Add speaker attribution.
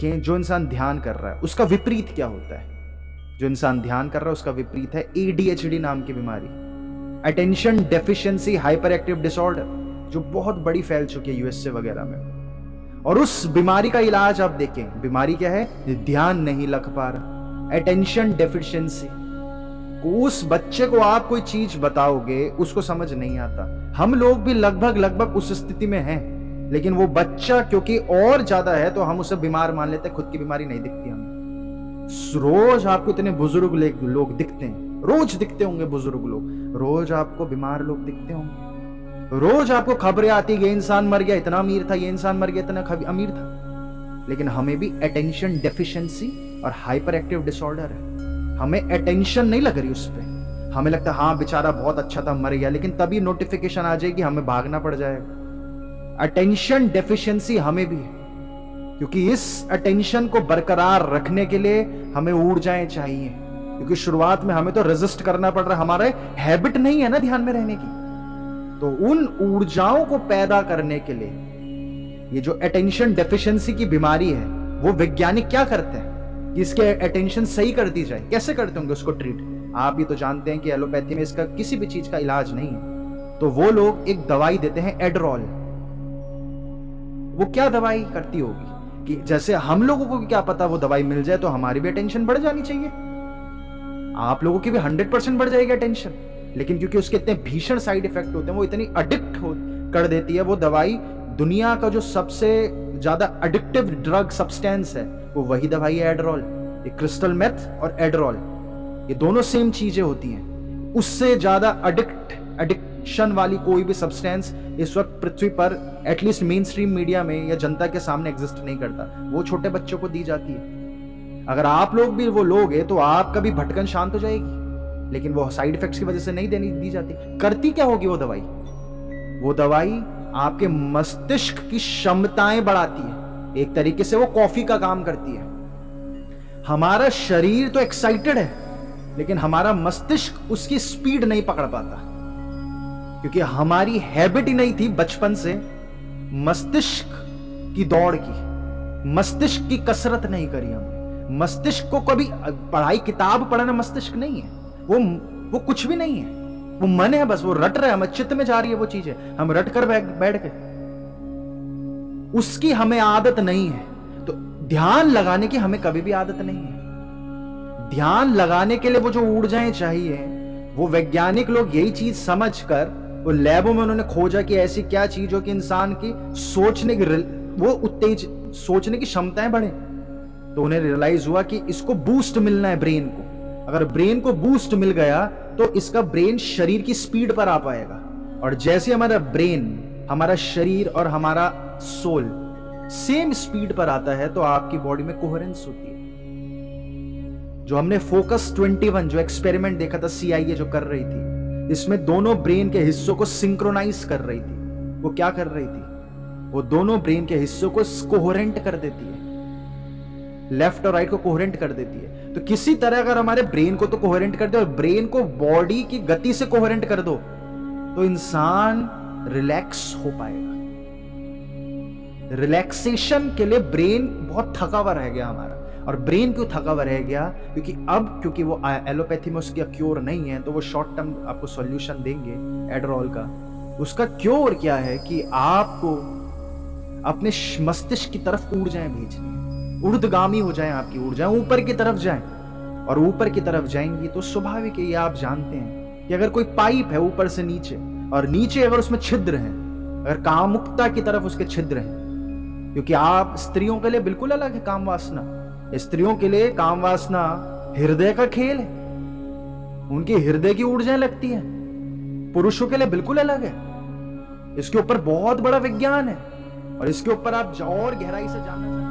Speaker 1: कि जो इंसान ध्यान कर रहा है उसका विपरीत क्या होता है। जो इंसान ध्यान कर रहा है उसका विपरीत है ADHD नाम की बीमारी, attention deficiency hyper active disorder, जो बहुत बड़ी फैल चुकी है USA वगैरह में। और उस बीमारी का इलाज आप देखें, बीमारी क्या है? ध्यान नहीं लग पा रहा, अटेंशन डेफिशिएंसी। उस बच्चे को आप कोई चीज बताओगे उसको समझ नहीं आता। हम लोग भी लगभग उस स्थिति में हैं, लेकिन वो बच्चा क्योंकि और ज्यादा है तो हम उसे बीमार मान लेते हैं, खुद की बीमारी नहीं दिखती हमें। रोज आपको इतने बुजुर्ग लोग दिखते हैं, रोज दिखते होंगे बुजुर्ग लोग, रोज आपको बीमार लोग दिखते होंगे, रोज आपको खबरें आती है ये इंसान मर गया इतना अमीर था, ये इंसान मर गया इतना अमीर था। लेकिन हमें भी अटेंशन डेफिशिएंसी और हाइपर एक्टिव डिसऑर्डर है। हमें अटेंशन नहीं लग रही उस पर, हमें लगता है हाँ बेचारा बहुत अच्छा था मर गया, लेकिन तभी नोटिफिकेशन आ जाएगी हमें भागना पड़ जाएगा। अटेंशन डेफिशिएंसी हमें भी है, क्योंकि इस अटेंशन को बरकरार रखने के लिए हमें ऊर्जाएं चाहिए, क्योंकि शुरुआत में हमें तो रेजिस्ट करना पड़ रहा है, हमारे हैबिट नहीं है ना ध्यान में रहने की। तो उन ऊर्जाओं को पैदा करने के लिए ये जो अटेंशन डेफिशिएंसी की बीमारी है, वो वैज्ञानिक क्या करते हैं कि इसके अटेंशन सही कर दी जाए। कैसे करते होंगे उसको ट्रीट? आप ये तो जानते हैं कि एलोपैथी में इसका किसी भी चीज का इलाज नहीं है, तो वो लोग एक दवाई देते हैं एडरॉल। वो क्या दवाई करती होगी कि जैसे हम लोगों को क्या पता वो दवाई मिल जाए तो हमारी भी अटेंशन बढ़ जानी चाहिए, आप लोगों की भी 100% बढ़ जाएगी अटेंशन, लेकिन क्योंकि उसके इतने भीषण साइड इफेक्ट होते हैं, वो इतनी एडिक्ट कर देती है वो दवाई। दुनिया का जो सबसे ज्यादा एडिक्टिव ड्रग सब्सटेंस है वो वही दवाई है एडरॉल। ये क्रिस्टल मेथ और एडरॉल ये दोनों सेम चीजें होती हैं। उससे ज्यादा एडिक्शन वाली कोई भी सब्सटेंस इस वक्त पृथ्वी पर एटलीस्ट मेन स्ट्रीम मीडिया में या जनता के सामने एग्जिस्ट नहीं करता। वो छोटे बच्चों को दी जाती है। अगर आप लोग भी वो लोग हैं तो आपका भी भटकन शांत हो जाएगी, लेकिन वो साइड इफेक्ट्स की वजह से नहीं दी जाती। करती क्या होगी वो दवाई? वो दवाई आपके मस्तिष्क की क्षमताएं बढ़ाती है। एक तरीके से वो कॉफी का काम करती है। हमारा शरीर तो एक्साइटेड है, लेकिन हमारा मस्तिष्क उसकी स्पीड नहीं पकड़ पाता, क्योंकि हमारी हैबिट ही नहीं थी बचपन से मस्तिष्क की दौड़ की, मस्तिष्क की कसरत नहीं करी हमने। मस्तिष्क को कभी पढ़ाई किताब पढ़ना मस्तिष्क नहीं है, वो कुछ भी नहीं है, वो मन है बस, वो रट रहा है, हमें चित्त में जा रही है वो चीजें, हम रट कर बैठ के, उसकी हमें आदत नहीं है। तो ध्यान लगाने की हमें कभी भी आदत नहीं है। ध्यान लगाने के लिए वो जो ऊर्जाएं चाहिए, वो वैज्ञानिक लोग यही चीज समझकर वो लैबों में उन्होंने खोजा कि ऐसी क्या चीज हो कि इंसान की सोचने की सोचने की क्षमताएं बढ़े। तो उन्हें रियलाइज हुआ कि इसको बूस्ट मिलना है ब्रेन को। अगर ब्रेन को बूस्ट मिल गया तो इसका ब्रेन शरीर की स्पीड पर आ पाएगा। और जैसे हमारा ब्रेन, हमारा शरीर और हमारा सोल सेम स्पीड पर आता है तो आपकी बॉडी में कोहेरेंस होती है। जो हमने फोकस 21 जो एक्सपेरिमेंट देखा था CIA जो कर रही थी, इसमें दोनों ब्रेन के हिस्सों को सिंक्रोनाइज कर रही थी। वो क्या कर रही थी? वो दोनों ब्रेन के हिस्सों को कोहेरेंट कर देती है, लेफ्ट और राइट को कोहेरेंट कर देती है। तो किसी तरह अगर हमारे ब्रेन को तो कोहेरेंट कर दो और ब्रेन को बॉडी की गति से कोहेरेंट कर दो तो इंसान रिलैक्स हो पाएगा। रिलैक्सेशन के लिए ब्रेन बहुत थका हुआ रह गया हमारा। और ब्रेन क्यों थका हुआ रह गया? क्योंकि वो एलोपैथी में उसका क्योर नहीं है, तो वो शॉर्ट टर्म आपको सॉल्यूशन देंगे एडरॉल का। उसका क्योर क्या है कि आपको अपने मस्तिष्क की तरफ ऊर्जाएं भेजनी है, ऊर्ध्वगामी हो जाए आपकी ऊर्जा, ऊपर की तरफ जाए। और ऊपर की तरफ जाएंगी तो स्वाभाविक है, ये आप जानते हैं कि अगर कोई पाइप है ऊपर से नीचे और नीचे अगर उसमें छिद्र हैं, अगर कामुकता की तरफ उसके छिद्र हैं, क्योंकि आप स्त्रियों के लिए बिल्कुल अलग है काम वासना। स्त्रियों के लिए काम वासना हृदय का खेल है, उनकी हृदय की ऊर्जाएं लगती है। पुरुषों के लिए बिल्कुल अलग है। इसके ऊपर बहुत बड़ा विज्ञान है और इसके ऊपर आप और गहराई से जानना चाहिए।